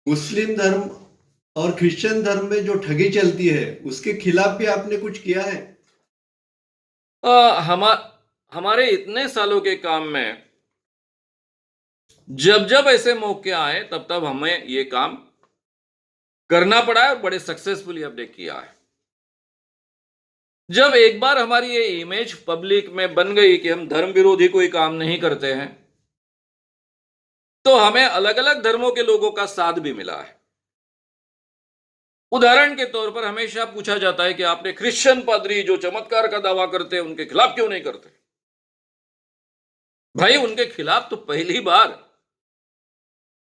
मुस्लिम धर्म और क्रिश्चियन धर्म में जो ठगी चलती है उसके खिलाफ भी आपने कुछ किया है? हमा हमारे इतने सालों के काम में जब जब ऐसे मौके आए तब तब हमें ये काम करना पड़ा है और बड़े सक्सेसफुली हमने किया है। जब एक बार हमारी ये इमेज पब्लिक में बन गई कि हम धर्म विरोधी कोई काम नहीं करते हैं, तो हमें अलग अलग धर्मों के लोगों का साथ भी मिला है। उदाहरण के तौर पर हमेशा पूछा जाता है कि आपने क्रिश्चियन पादरी जो चमत्कार का दावा करते हैं उनके खिलाफ क्यों नहीं करते? भाई, उनके खिलाफ तो पहली बार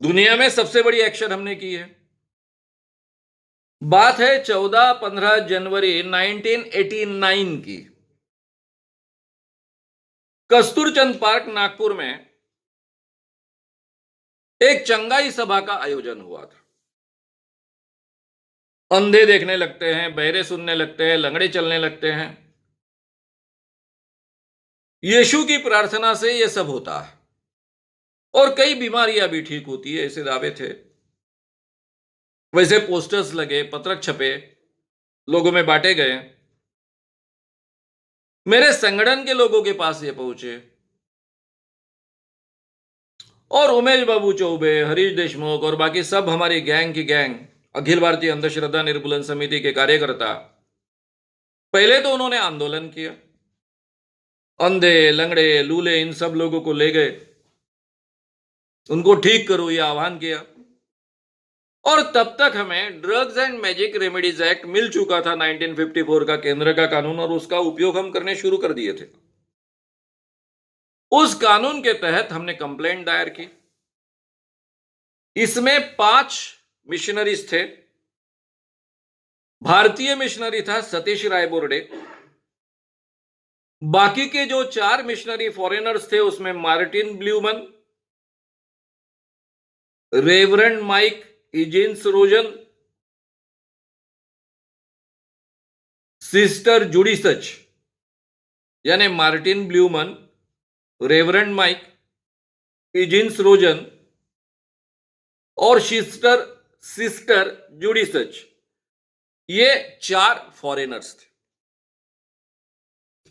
दुनिया में सबसे बड़ी एक्शन हमने की है। बात है 14-15 जनवरी 1989 की। कस्तूरचंद पार्क नागपुर में एक चंगाई सभा का आयोजन हुआ था। अंधे देखने लगते हैं, बहरे सुनने लगते हैं, लंगड़े चलने लगते हैं। यीशु की प्रार्थना से यह सब होता है और कई बीमारियां भी ठीक होती है, ऐसे दावे थे। वैसे पोस्टर्स लगे, पत्रक छपे, लोगों में बांटे गए। मेरे संगठन के लोगों के पास ये पहुंचे और उमेश बाबू चौबे, हरीश देशमुख और बाकी सब हमारी गैंग की गैंग, अखिल भारतीय अंधश्रद्धा निर्मूलन समिति के कार्यकर्ता, पहले तो उन्होंने आंदोलन किया। अंधे, लंगड़े, लूले, इन सब लोगों को ले गए, उनको ठीक करो यह आह्वान किया। और तब तक हमें drugs and magic remedies act मिल चुका था, 1954 का केंद्र का कानून, और उसका उपयोग हम करने शुरू कर दिए थे। उस कानून के तहत हमने कंप्लेंट दायर की। इसमें 5 मिशनरीज थे। भारतीय मिशनरी था सतीश राय बोर्डे। बाकी के जो 4 मिशनरी फॉरेनर्स थे उसमें मार्टिन ब्ल्यूमन, रेवरेंड माइक इजिन्स रोजन, सिस्टर जूडी सच, यानी मार्टिन ब्ल्यूमन, रेवरेंड माइक इजिन्स रोजन और सिस्टर जूडी सच, ये 4 फॉरेनर्स थे।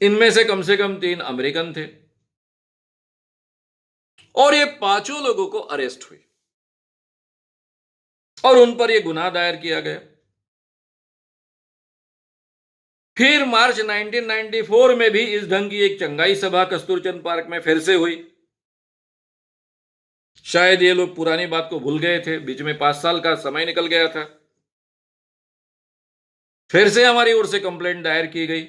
इनमें से कम 3 अमेरिकन थे और ये 5 लोगों को अरेस्ट हुई और उन पर यह गुनाह दायर किया गया। फिर मार्च 1994 में भी इस ढंग की एक चंगाई सभा कस्तूरचंद पार्क में फिर से हुई। शायद ये लोग पुरानी बात को भूल गए थे, बीच में 5 साल का समय निकल गया था। फिर से हमारी ओर से कंप्लेंट दायर की गई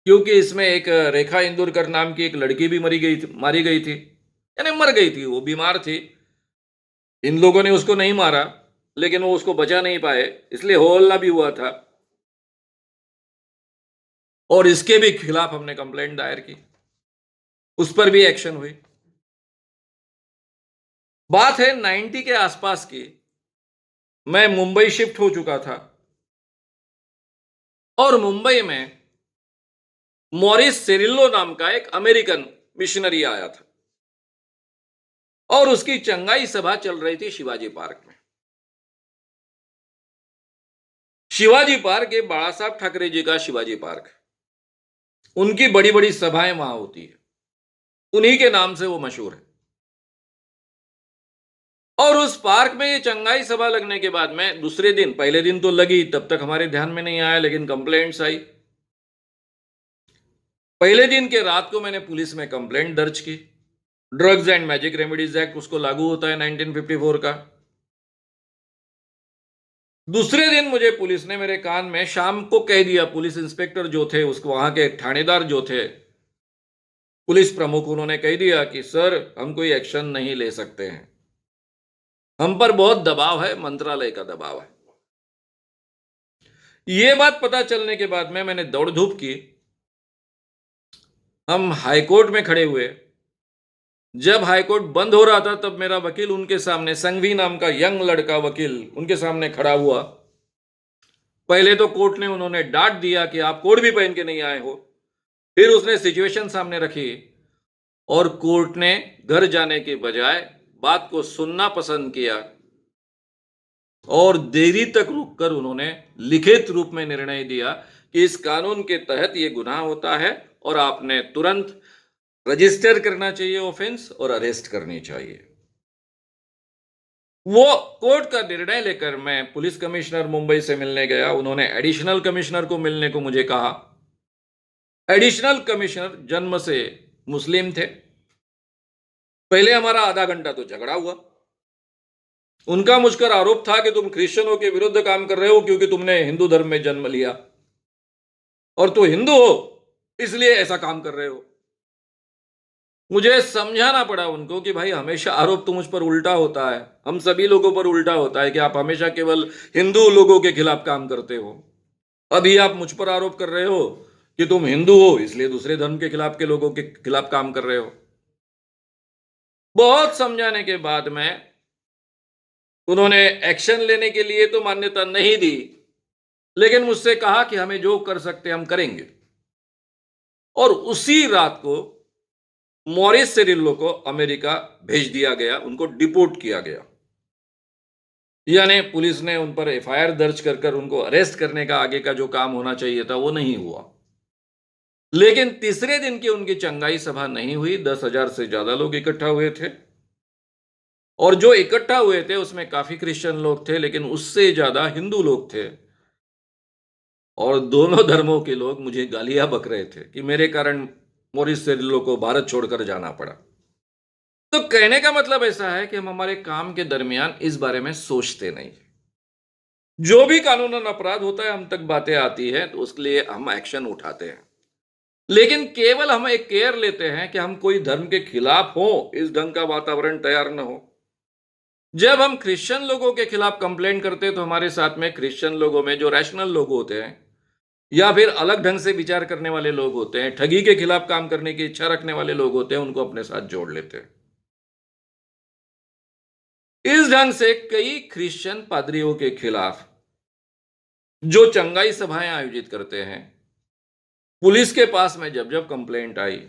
क्योंकि इसमें एक रेखा इंदुरकर नाम की एक लड़की भी मारी गई थी, यानी मर गई थी, वो बीमार थी। इन लोगों ने उसको नहीं मारा लेकिन वो उसको बचा नहीं पाए, इसलिए हो हल्ला भी हुआ था और इसके भी खिलाफ हमने कंप्लेंट दायर की, उस पर भी एक्शन हुई। बात है 90 के आसपास की। मैं मुंबई शिफ्ट हो चुका था और मुंबई में मॉरिस सेरिल्लो नाम का एक अमेरिकन मिशनरी आया था और उसकी चंगाई सभा चल रही थी शिवाजी पार्क में। शिवाजी पार्क ये बाला साहब ठाकरे जी का शिवाजी पार्क है, उनकी बड़ी बड़ी सभाएं वहां होती है, उन्हीं के नाम से वो मशहूर है। और उस पार्क में ये चंगाई सभा लगने के बाद में दूसरे दिन, पहले दिन तो लगी, तब तक हमारे ध्यान में नहीं आया, लेकिन कंप्लेंट्स आई। पहले दिन के रात को मैंने पुलिस में कंप्लेंट दर्ज की। Drugs and magic remedies act उसको लागू होता है 1954 का। दूसरे दिन मुझे पुलिस ने मेरे कान में शाम को कह दिया, पुलिस इंस्पेक्टर जो थे, उसको वहां के थानेदार जो थे, पुलिस प्रमुख, उन्होंने कह दिया कि सर हम कोई एक्शन नहीं ले सकते हैं, हम पर बहुत दबाव है, मंत्रालय का दबाव है। यह बात पता चलने के बाद में मैंने दौड़ धूप की। हम हाईकोर्ट में खड़े हुए। जब हाईकोर्ट बंद हो रहा था तब मेरा वकील उनके सामने, संघवी नाम का यंग लड़का वकील, उनके सामने खड़ा हुआ। पहले तो कोर्ट ने उन्होंने डांट दिया कि आप कोट भी पहन के नहीं आए हो। फिर उसने सिचुएशन सामने रखी और कोर्ट ने घर जाने के बजाय बात को सुनना पसंद किया और देरी तक रुककर उन्होंने लिखित रूप में निर्णय दिया कि इस कानून के तहत ये गुनाह होता है और आपने तुरंत रजिस्टर करना चाहिए ऑफेंस और अरेस्ट करनी चाहिए। वो कोर्ट का निर्णय लेकर मैं पुलिस कमिश्नर मुंबई से मिलने गया। उन्होंने एडिशनल कमिश्नर को मिलने को मुझे कहा। एडिशनल कमिश्नर जन्म से मुस्लिम थे। पहले हमारा आधा घंटा तो झगड़ा हुआ। उनका मुझ पर आरोप था कि तुम क्रिश्चियनों के विरुद्ध काम कर रहे हो क्योंकि तुमने हिंदू धर्म में जन्म लिया और तू हिंदू हो इसलिए ऐसा काम कर रहे हो। मुझे समझाना पड़ा उनको कि भाई हमेशा आरोप तो मुझ पर उल्टा होता है, हम सभी लोगों पर उल्टा होता है कि आप हमेशा केवल हिंदू लोगों के खिलाफ काम करते हो। अभी आप मुझ पर आरोप कर रहे हो कि तुम हिंदू हो इसलिए दूसरे धर्म के खिलाफ के लोगों के खिलाफ काम कर रहे हो। बहुत समझाने के बाद में उन्होंने एक्शन लेने के लिए तो मान्यता नहीं दी, लेकिन मुझसे कहा कि हमें जो कर सकते हम करेंगे। और उसी रात को मॉरिस सिरिल्लो को अमेरिका भेज दिया गया, उनको डिपोर्ट किया गया। यानी पुलिस ने उन पर एफआईआर दर्ज कर उनको अरेस्ट करने का आगे का जो काम होना चाहिए था वो नहीं हुआ। लेकिन तीसरे दिन की उनकी चंगाई सभा नहीं हुई। 10,000 से ज्यादा लोग इकट्ठा हुए थे और जो इकट्ठा हुए थे उसमें काफी क्रिश्चियन लोग थे, लेकिन उससे ज्यादा हिंदू लोग थे और दोनों धर्मों के लोग मुझे गालियां बक रहे थे कि मेरे कारण मॉरिस सिरिल्लो को भारत छोड़कर जाना पड़ा। तो कहने का मतलब ऐसा है कि हम हमारे काम के दरमियान इस बारे में सोचते नहीं। जो भी कानूनन अपराध होता है हम तक बातें आती है तो उसके लिए हम एक्शन उठाते हैं, लेकिन केवल हम एक केयर लेते हैं कि हम कोई धर्म के खिलाफ हो, इस ढंग का वातावरण तैयार न हो। जब हम क्रिश्चियन लोगों के खिलाफ कंप्लेंट करते हैं तो हमारे साथ में क्रिश्चियन लोगों में जो रैशनल लोग होते हैं या फिर अलग ढंग से विचार करने वाले लोग होते हैं, ठगी के खिलाफ काम करने की इच्छा रखने वाले लोग होते हैं, उनको अपने साथ जोड़ लेते हैं। इस ढंग से कई क्रिश्चियन पादरियों के खिलाफ जो चंगाई सभाएं आयोजित करते हैं, पुलिस के पास में जब जब कंप्लेंट आई,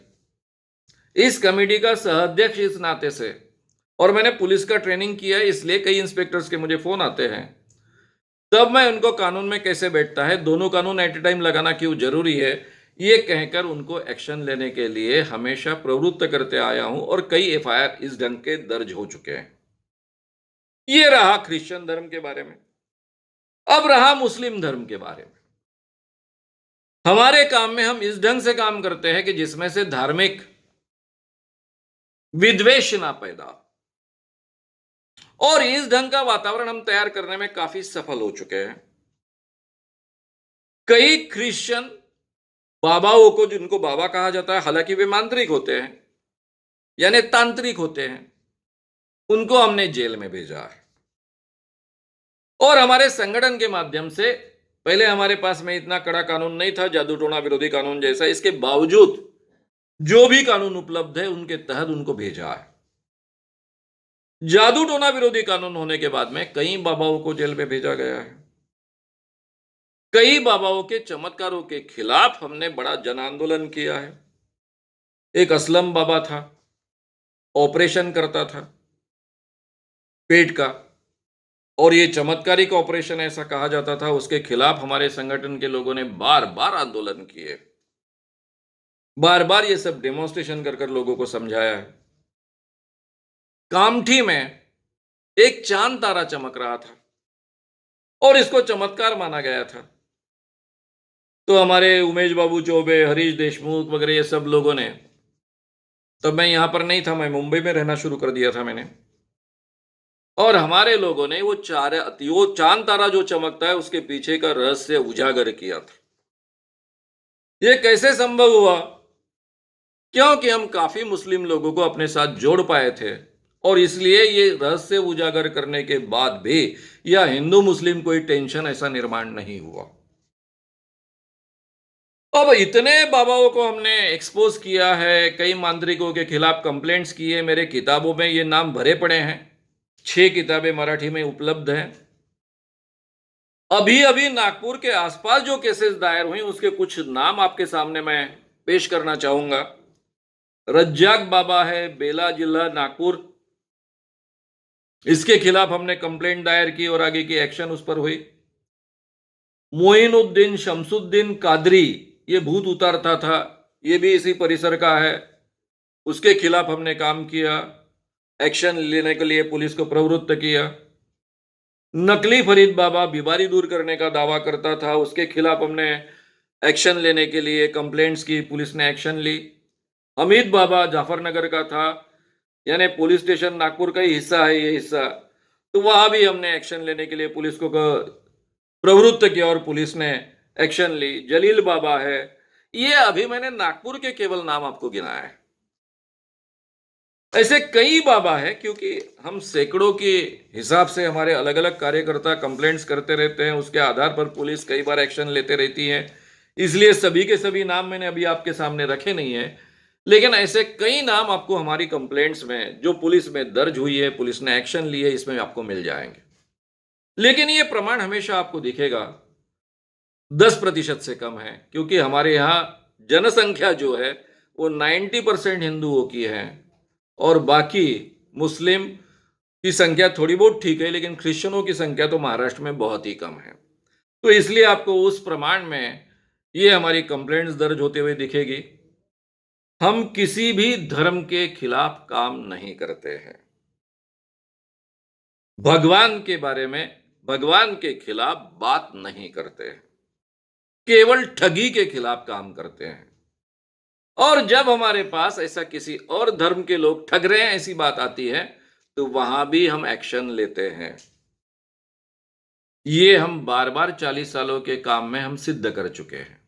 इस कमेटी का सह-अध्यक्ष इस नाते से, और मैंने पुलिस का ट्रेनिंग किया है इसलिए कई इंस्पेक्टर्स के मुझे फोन आते हैं, तब मैं उनको कानून में कैसे बैठता है, दोनों कानून एट ए टाइम लगाना क्यों जरूरी है, ये कहकर उनको एक्शन लेने के लिए हमेशा प्रवृत्त करते आया हूं और कई एफआईआर इस ढंग के दर्ज हो चुके हैं। ये रहा क्रिश्चियन धर्म के बारे में। अब रहा मुस्लिम धर्म के बारे में। हमारे काम में हम इस ढंग से काम करते हैं कि जिसमें से धार्मिक विद्वेष ना पैदा, और इस ढंग का वातावरण हम तैयार करने में काफी सफल हो चुके हैं। कई क्रिश्चियन बाबाओं को, जिनको बाबा कहा जाता है, हालांकि वे मांत्रिक होते हैं यानी तांत्रिक होते हैं, उनको हमने जेल में भेजा है। और हमारे संगठन के माध्यम से, पहले हमारे पास में इतना कड़ा कानून नहीं था, जादू टोना विरोधी कानून जैसा, इसके बावजूद जो भी कानून उपलब्ध है उनके तहत उनको भेजा है। जादू टोना विरोधी कानून होने के बाद में कई बाबाओं को जेल में भेजा गया है। कई बाबाओं के चमत्कारों के खिलाफ हमने बड़ा जन आंदोलन किया है। एक असलम बाबा था, ऑपरेशन करता था पेट का, और ये चमत्कारिक ऑपरेशन ऐसा कहा जाता था, उसके खिलाफ हमारे संगठन के लोगों ने बार बार आंदोलन किए, बार बार ये सब डेमोन्स्ट्रेशन कर लोगों को समझाया है। कामठी में एक चांद तारा चमक रहा था और इसको चमत्कार माना गया था। तो हमारे उमेश बाबू चौबे, हरीश देशमुख वगैरह ये सब लोगों ने, तब मैं यहां पर नहीं था, मैं मुंबई में रहना शुरू कर दिया था मैंने, और हमारे लोगों ने वो चांद तारा जो चमकता है उसके पीछे का रहस्य उजागर किया था। ये कैसे संभव हुआ? क्योंकि हम काफी मुस्लिम लोगों को अपने साथ जोड़ पाए थे, और इसलिए ये रहस्य उजागर करने के बाद भी या हिंदू मुस्लिम कोई टेंशन ऐसा निर्माण नहीं हुआ। अब इतने बाबाओं को हमने एक्सपोज किया है, कई मांत्रिकों के खिलाफ कंप्लेंट्स किए, मेरे किताबों में ये नाम भरे पड़े हैं, 6 किताबें मराठी में उपलब्ध हैं। अभी अभी नागपुर के आसपास जो केसेस दायर हुई उसके कुछ नाम आपके सामने मैं पेश करना चाहूंगा। रज्जाक बाबा है, बेला जिला नागपुर, इसके खिलाफ हमने कंप्लेंट दायर की और आगे की एक्शन उस पर हुई। मोइनुद्दीन शमसुद्दीन कादरी, ये भूत उतारता था, ये भी इसी परिसर का है, उसके खिलाफ हमने काम किया, एक्शन लेने के लिए पुलिस को प्रवृत्त किया। नकली फरीद बाबा बीमारी दूर करने का दावा करता था, उसके खिलाफ हमने एक्शन लेने के लिए कंप्लेंट्स की, पुलिस ने एक्शन ली। हमीद बाबा जाफरनगर का था, यानी पुलिस स्टेशन नागपुर का ही हिस्सा है ये हिस्सा, तो वहां भी हमने एक्शन लेने के लिए पुलिस को प्रवृत्त किया और पुलिस ने एक्शन ली। जलील बाबा है, ये अभी मैंने नागपुर के केवल नाम आपको गिनाया है। ऐसे कई बाबा है, क्योंकि हम सैकड़ों के हिसाब से हमारे अलग अलग कार्यकर्ता कंप्लेंट्स करते रहते हैं, उसके आधार पर पुलिस कई बार एक्शन लेते रहती है, इसलिए सभी के सभी नाम मैंने अभी आपके सामने रखे नहीं है। लेकिन ऐसे कई नाम आपको हमारी कंप्लेंट्स में जो पुलिस में दर्ज हुई है, पुलिस ने एक्शन लिए, इसमें आपको मिल जाएंगे। लेकिन ये प्रमाण हमेशा आपको दिखेगा 10% से कम है, क्योंकि हमारे यहाँ जनसंख्या जो है वो 90% हिंदुओं की है और बाकी मुस्लिम की संख्या थोड़ी बहुत ठीक है, लेकिन क्रिश्चियनों की संख्या तो महाराष्ट्र में बहुत ही कम है। तो इसलिए आपको उस प्रमाण में ये हमारी कंप्लेंट्स दर्ज होते हुए दिखेगी। हम किसी भी धर्म के खिलाफ काम नहीं करते हैं। भगवान के बारे में, भगवान के खिलाफ बात नहीं करते हैं, केवल ठगी के खिलाफ काम करते हैं। और जब हमारे पास ऐसा किसी और धर्म के लोग ठग रहे हैं ऐसी बात आती है, तो वहां भी हम एक्शन लेते हैं। ये हम बार बार 40 सालों के काम में हम सिद्ध कर चुके हैं।